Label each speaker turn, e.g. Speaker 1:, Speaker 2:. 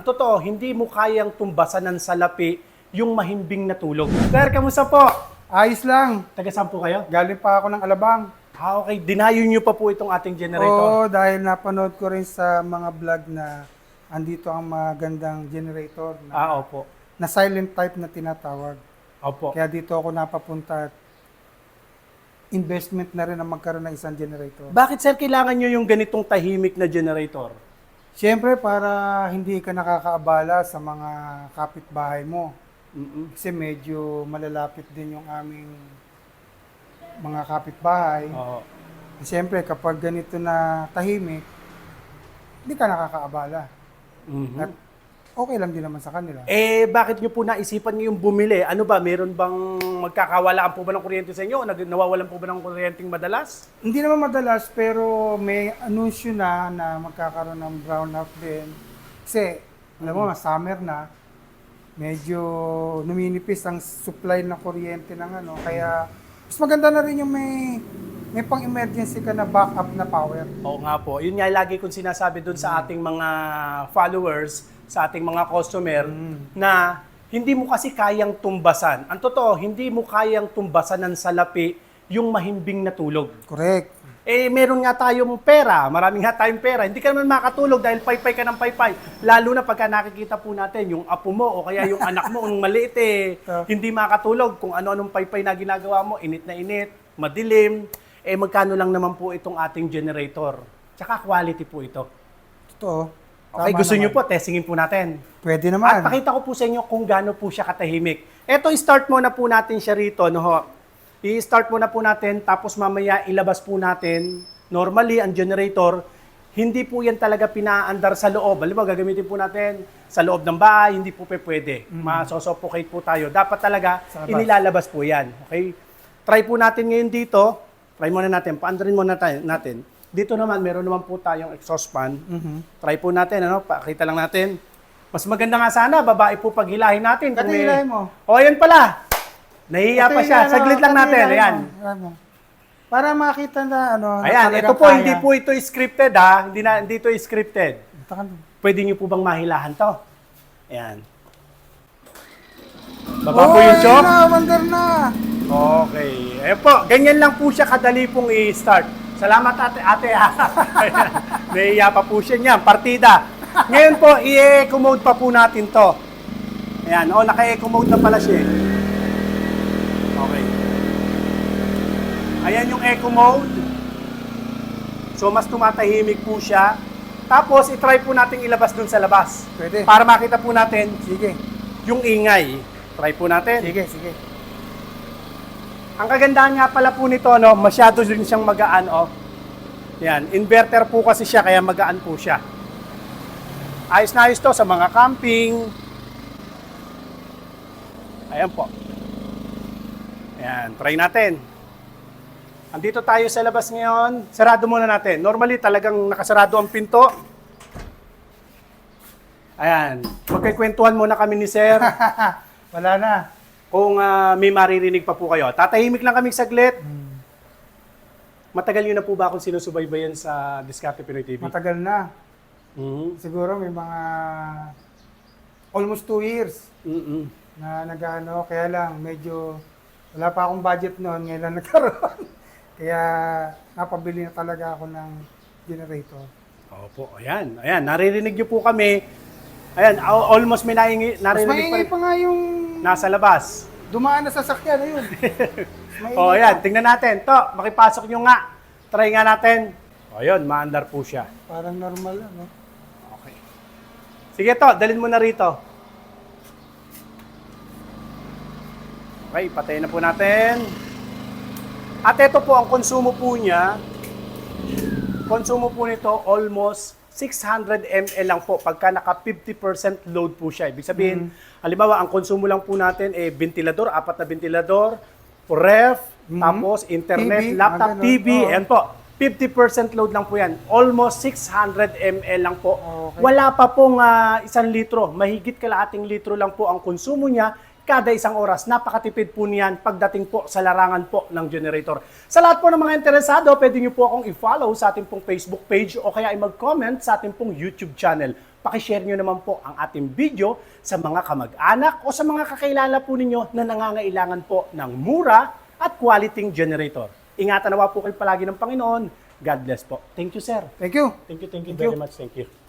Speaker 1: Ang totoo, hindi mo kayang tumbasan ng salapi yung mahimbing na tulog. Sir, kamusta po?
Speaker 2: Ayos lang.
Speaker 1: Taga saan po kayo?
Speaker 2: Galing pa ako ng Alabang.
Speaker 1: Okay. Dinayo nyo pa po itong ating generator.
Speaker 2: Oo, dahil napanood ko rin sa mga vlog na andito ang magandang generator
Speaker 1: Opo.
Speaker 2: na silent type na tinatawag.
Speaker 1: Opo.
Speaker 2: Kaya dito ako napapunta at investment na rin ang magkaroon ng isang generator.
Speaker 1: Bakit sir kailangan nyo yung ganitong tahimik na generator?
Speaker 2: Siyempre, para hindi ka nakakaabala sa mga kapitbahay mo. Kasi medyo malalapit din yung aming mga kapitbahay.
Speaker 1: Oo.
Speaker 2: Siyempre, kapag ganito na tahimik, hindi ka nakakaabala. At okay lang din naman sa kanila.
Speaker 1: Bakit nyo po naisipan nyo yung bumili? Ano ba, meron bang magkakawalaan po ba ng kuryente sa inyo? O nawawalan po ba ng kuryenteng madalas?
Speaker 2: Hindi naman madalas, pero may anunsyo na magkakaroon ng brownout din. Kasi, alam mo, summer na, medyo numinipis ang supply ng kuryente ng ano. Kaya, mas maganda na rin yung may pang-emergency ka na backup na power.
Speaker 1: Oo nga po. Yun nga lagi kong sinasabi doon sa ating mga followers, sa ating mga customer, na hindi mo kasi kayang tumbasan. Ang totoo, hindi mo kayang tumbasan ng salapi yung mahimbing na tulog.
Speaker 2: Correct.
Speaker 1: Meron nga tayong pera, marami nga tayong pera. Hindi ka naman makatulog dahil paypay ka ng paypay. Lalo na pagka nakikita po natin yung apo mo o kaya yung anak mo, yung maliit hindi makatulog kung ano-anong paypay na ginagawa mo, init na init, madilim. Magkano lang naman po itong ating generator. Tsaka quality po ito.
Speaker 2: Totoo.
Speaker 1: Okay,
Speaker 2: Tama
Speaker 1: gusto
Speaker 2: naman.
Speaker 1: nyo po, testingin po natin.
Speaker 2: Pwede
Speaker 1: At
Speaker 2: naman.
Speaker 1: pakita ko po sa inyo kung gaano po siya katahimik. Ito, start muna po natin siya rito. No, ho. I-start muna po natin, tapos mamaya ilabas po natin. Normally, ang generator, hindi po yan talaga pinaandar sa loob. Halimbawa, gagamitin po natin sa loob ng bahay, hindi po pwede. Masosuffocate po tayo. Dapat talaga,
Speaker 2: Sa labas.
Speaker 1: inilalabas po yan. Okay? Try po natin ngayon dito. Try muna natin. Paandarin muna natin. Dito naman, meron naman po tayong exhaust fan. Try po natin, pakita lang natin. Mas maganda nga sana, babae po paghilahin natin. Kung may-
Speaker 2: Katilahin mo.
Speaker 1: O, ayan pala. Nahihiya pa siya. Saglit lang natin. Ayan.
Speaker 2: Para makita na ano. na
Speaker 1: Ayan,
Speaker 2: talagang
Speaker 1: ito po,
Speaker 2: kaya.
Speaker 1: hindi po ito scripted ha. Hindi ito scripted.
Speaker 2: Takan-
Speaker 1: Pwede niyo po bang mahilahan to? Ayan. Baba po yung chok.
Speaker 2: na, wonder na.
Speaker 1: Okay. Ayan po, ganyan lang po siya kadali pong i-start. Salamat ate ha. Ayan. Nahihiya pa po siya niyan. Partida. Ngayon po, i-eco mode pa po natin to. Ayan, naka-eco mode na pala siya. Okay. Ayan yung eco mode. So, mas tumatahimik po siya. Tapos, i-try po natin ilabas dun sa labas.
Speaker 2: Pwede.
Speaker 1: Para makita po natin
Speaker 2: Sige.
Speaker 1: yung ingay. Try po natin.
Speaker 2: Sige, sige.
Speaker 1: Ang kagandahan nga pala po nito, masyado din siyang magaan. Yan, inverter po kasi siya, kaya magaan po siya. Ayos na ayos to sa mga camping. Ayan po. Ayan, try natin. Andito tayo sa labas ngayon. Sarado muna natin. Normally, talagang nakasarado ang pinto. Ayan. Magkikwentuhan muna kami ni Sir.
Speaker 2: Wala na.
Speaker 1: Kung may maririnig pa po kayo. Tatahimik lang kami saglit. Matagal nyo na po ba akong sinusubaybayan sa Diskarte Pinoy TV?
Speaker 2: Matagal na.
Speaker 1: Mhm.
Speaker 2: Siguro may mga almost 2 years
Speaker 1: Mhm.
Speaker 2: na nag-ano. Kaya lang, medyo wala pa akong budget noon. Ngayon lang nagkaroon. Kaya napabili na talaga ako ng generator.
Speaker 1: Opo, ayan. Ayan, naririnig nyo po kami. Ayan, almost may
Speaker 2: Mas
Speaker 1: narinig
Speaker 2: maingay
Speaker 1: pa
Speaker 2: pa nga yung
Speaker 1: nasa labas.
Speaker 2: dumaan na sasakyan na yun. Maingay
Speaker 1: O,
Speaker 2: pa.
Speaker 1: ayan, tingnan natin. To, makipasok nyo nga. Try nga natin. O, yun, maandar po siya.
Speaker 2: Parang normal ano.
Speaker 1: Okay. Sige to, dalhin mo na rito. Okay, patayin na po natin. At ito po, ang konsumo po niya, konsumo po nito almost 600 ml lang po pagka naka 50% load po siya. Ibig sabihin, halimbawa, ang konsumo lang po natin ventilador, 4 na ventilador, ref, tapos internet,
Speaker 2: TV,
Speaker 1: laptop,
Speaker 2: ganun.
Speaker 1: TV,
Speaker 2: Oo.
Speaker 1: ayan po. 50% load lang po yan. Almost 600 ml lang po.
Speaker 2: Okay.
Speaker 1: Wala pa pong 1 litro. Mahigit kalahating litro lang po ang konsumo niya kada isang oras. Napakatipid po niyan pagdating po sa larangan po ng generator. Sa lahat po ng mga interesado, pwede niyo po akong i-follow sa ating pong Facebook page o kaya ay mag-comment sa ating pong YouTube channel. Pakishare nyo naman po ang ating video sa mga kamag-anak o sa mga kakilala po ninyo na nangangailangan po ng mura at quality generator. Ingatan nawa po kayo palagi ng Panginoon. God bless po. Thank you, sir.
Speaker 2: Thank you.
Speaker 1: Thank you
Speaker 2: Thank
Speaker 1: very
Speaker 2: you.
Speaker 1: much. Thank you.